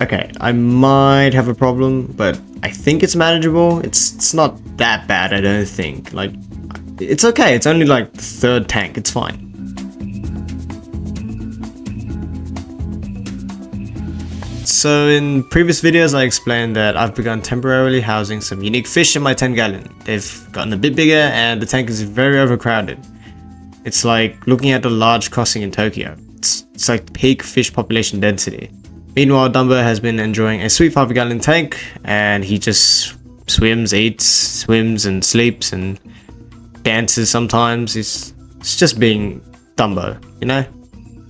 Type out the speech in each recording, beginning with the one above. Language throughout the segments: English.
Okay, I might have a problem, but I think it's manageable. It's not that bad, I don't think. Like, it's okay. It's only like the third tank. It's fine. So in previous videos I explained that I've begun temporarily housing some unique fish in my 10 gallon. They've gotten a bit bigger and the tank is very overcrowded. It's like looking at a large crossing in Tokyo. It's like peak fish population density. Meanwhile, Dumbo has been enjoying a sweet 5 gallon tank and he just swims, eats, swims and sleeps and dances sometimes. It's just being Dumbo, you know?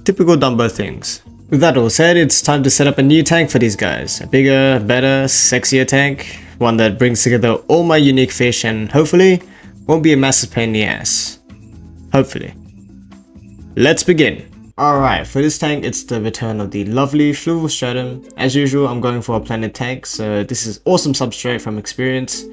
Typical Dumbo things. With that all said, it's time to set up a new tank for these guys. A bigger, better, sexier tank. One that brings together all my unique fish and hopefully won't be a massive pain in the ass. Hopefully. Let's begin. Alright, for this tank it's the return of the lovely fluval stratum. As usual, I'm going for a planet tank, so this is awesome substrate from experience.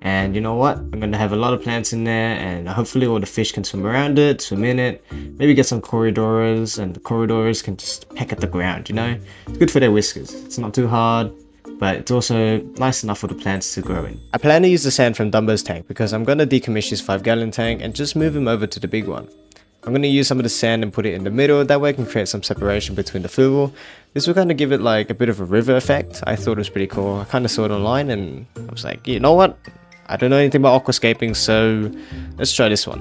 And you know what? I'm going to have a lot of plants in there and hopefully all the fish can swim around it, swim in it, maybe get some corridors and the corridors can just peck at the ground, you know? It's good for their whiskers. It's not too hard, but it's also nice enough for the plants to grow in. I plan to use the sand from Dumbo's tank because I'm going to decommission his 5 gallon tank and just move him over to the big one. I'm going to use some of the sand and put it in the middle, that way I can create some separation between the fluval. This will kind of give it like a bit of a river effect. I thought it was pretty cool. I kind of saw it online and I was like, you know what? I don't know anything about aquascaping, so let's try this one.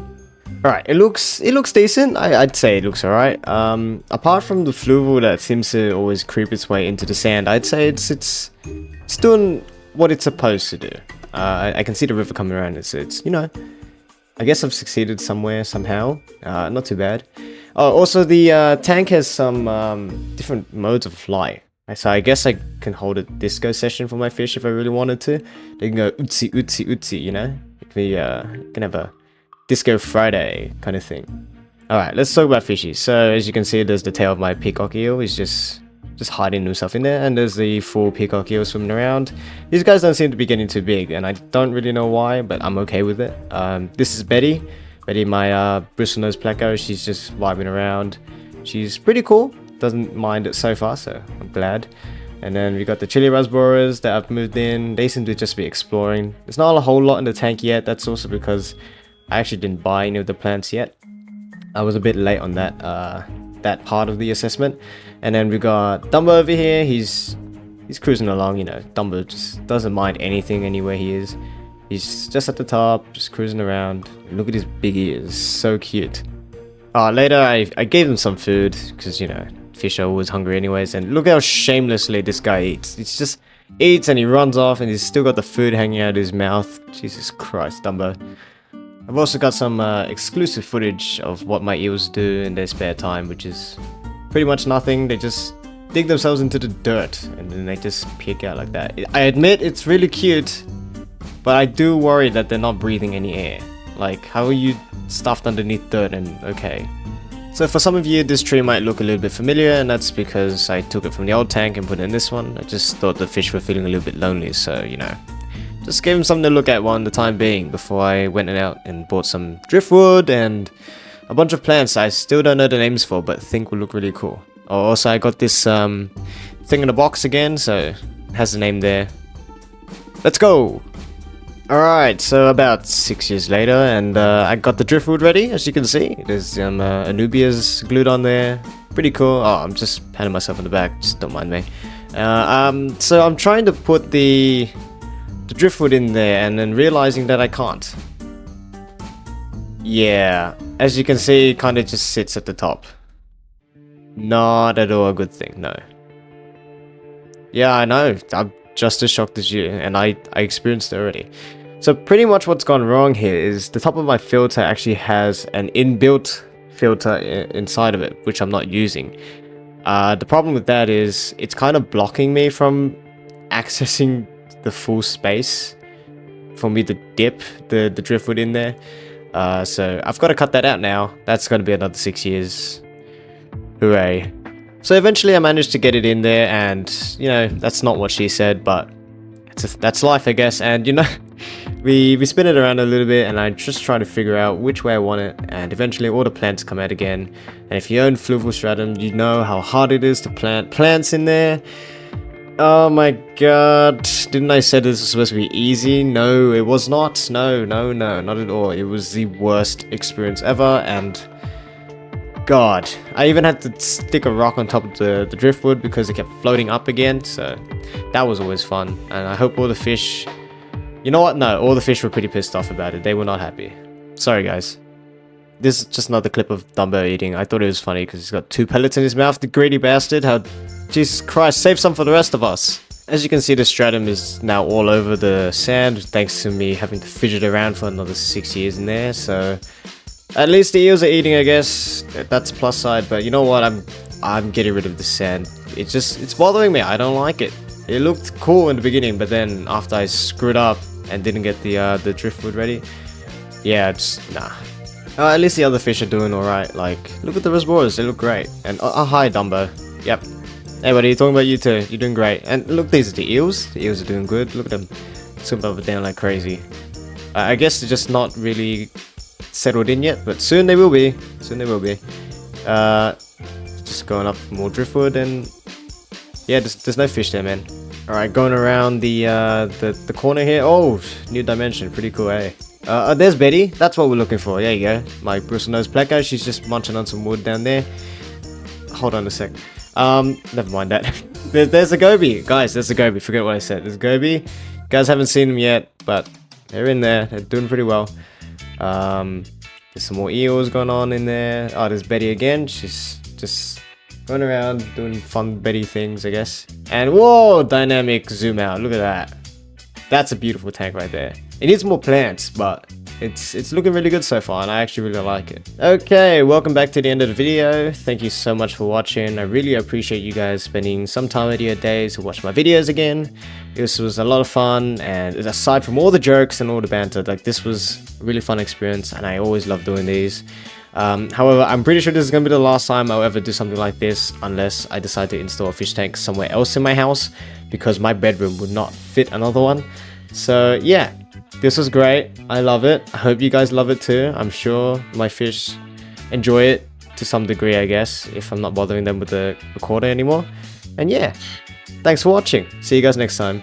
Alright, it looks decent. I'd say it looks alright. Apart from the fluval that seems to always creep its way into the sand, I'd say it's doing what it's supposed to do. I can see the river coming around. It's you know, I guess I've succeeded somewhere, somehow. Not too bad. Oh, also the tank has some different modes of flight. So I guess I can hold a disco session for my fish if I really wanted to. They can go ootsie ootsie ootsie, you know? We can have a disco Friday kind of thing. Alright, let's talk about fishies. So as you can see, there's the tail of my peacock eel. He's just hiding himself in there, and there's the full peacock eel swimming around. These guys don't seem to be getting too big, and I don't really know why, but I'm okay with it. This is Betty. Betty, my bristlenose pleco. She's just vibing around. She's pretty cool. Doesn't mind it so far, so I'm glad. And then we got the chili raspberries that I've moved in. They seem to just be exploring. There's not a whole lot in the tank yet. That's also because I actually didn't buy any of the plants yet. I was a bit late on that part of the assessment. And then we got Dumbo over here. He's cruising along, you know. Dumbo just doesn't mind anything anywhere he is. He's just at the top, just cruising around. Look at his big ears, so cute. Later I gave him some food because, you know, fish are always hungry anyways, and look how shamelessly this guy eats. He just eats and he runs off and he's still got the food hanging out of his mouth. Jesus Christ, Dumbo. I've also got some exclusive footage of what my eels do in their spare time, which is pretty much nothing. They just dig themselves into the dirt and then they just peek out like that. I admit it's really cute, but I do worry that they're not breathing any air. Like, how are you stuffed underneath dirt and okay? So for some of you, this tree might look a little bit familiar, and that's because I took it from the old tank and put it in this one. I just thought the fish were feeling a little bit lonely, so, you know, just gave them something to look at while the time being before I went out and bought some driftwood and a bunch of plants I still don't know the names for, but think will look really cool. Also, I got this thing in the box again, so it has the name there. Let's go! Alright, so about 6 years later, and I got the driftwood ready, as you can see. There's Anubias glued on there. Pretty cool. Oh, I'm just patting myself on the back, just don't mind me. So I'm trying to put the driftwood in there, and then realizing that I can't. Yeah, as you can see, it kind of just sits at the top. Not at all a good thing, no. Yeah, I know. I'm just as shocked as you, and I experienced it already. So pretty much what's gone wrong here is the top of my filter actually has an inbuilt filter inside of it, which I'm not using. The problem with that is it's kind of blocking me from accessing the full space for me to dip the driftwood in there. So I've got to cut that out now. That's going to be another 6 years. Hooray. So eventually I managed to get it in there, and, you know, that's not what she said, but that's life, I guess. And, you know, we spin it around a little bit, and I just try to figure out which way I want it, and eventually all the plants come out again. And if you own fluval stratum, you know how hard it is to plant plants in there. Oh my god. Didn't I say this was supposed to be easy? No, it was not. No, not at all. It was the worst experience ever, and god. I even had to stick a rock on top of the driftwood because it kept floating up again, so that was always fun. And I hope all the fish... You know what? No, all the fish were pretty pissed off about it. They were not happy. Sorry, guys. This is just another clip of Dumbo eating. I thought it was funny because he's got 2 pellets in his mouth, the greedy bastard. How... Jesus Christ, save some for the rest of us. As you can see, the stratum is now all over the sand, thanks to me having to fidget around for another 6 years in there, so... At least the eels are eating, I guess. That's plus side, but you know what? I'm getting rid of the sand. It's bothering me. I don't like it. It looked cool in the beginning, but then after I screwed up and didn't get the driftwood ready, yeah, it's... nah. At least the other fish are doing alright. Like, look at the reservoirs, they look great. And, hi, Dumbo. Yep. Hey, buddy, talking about you too. You're doing great. And look, these are the eels. The eels are doing good. Look at them. Swim up and down like crazy. I guess they're just not really settled in yet, but soon they will be. Soon they will be. Just going up for more driftwood, and yeah, there's no fish there, man. Alright, going around the corner here. Oh, new dimension. Pretty cool, eh? There's Betty. That's what we're looking for. There you go. My bristlenose pleco. She's just munching on some wood down there. Hold on a sec. Never mind that. There's a goby. Guys, there's a goby. Forget what I said. There's a goby. You guys haven't seen them yet, but they're in there. They're doing pretty well. There's some more eels going on in there. Oh, there's Betty again. She's just going around doing fun Betty things, I guess. And whoa, dynamic zoom out. Look at that. That's a beautiful tank right there. It needs more plants, but it's looking really good so far, and I actually really like it. Okay, welcome back to the end of the video. Thank you so much for watching. I really appreciate you guys spending some time of your day to watch my videos again. This was a lot of fun, and aside from all the jokes and all the banter, like, this was a really fun experience, and I always love doing these. However, I'm pretty sure this is going to be the last time I'll ever do something like this, unless I decide to install a fish tank somewhere else in my house, because my bedroom would not fit another one. So yeah, this was great. I love it. I hope you guys love it too. I'm sure my fish enjoy it to some degree, I guess, if I'm not bothering them with the recorder anymore. And yeah, thanks for watching. See you guys next time.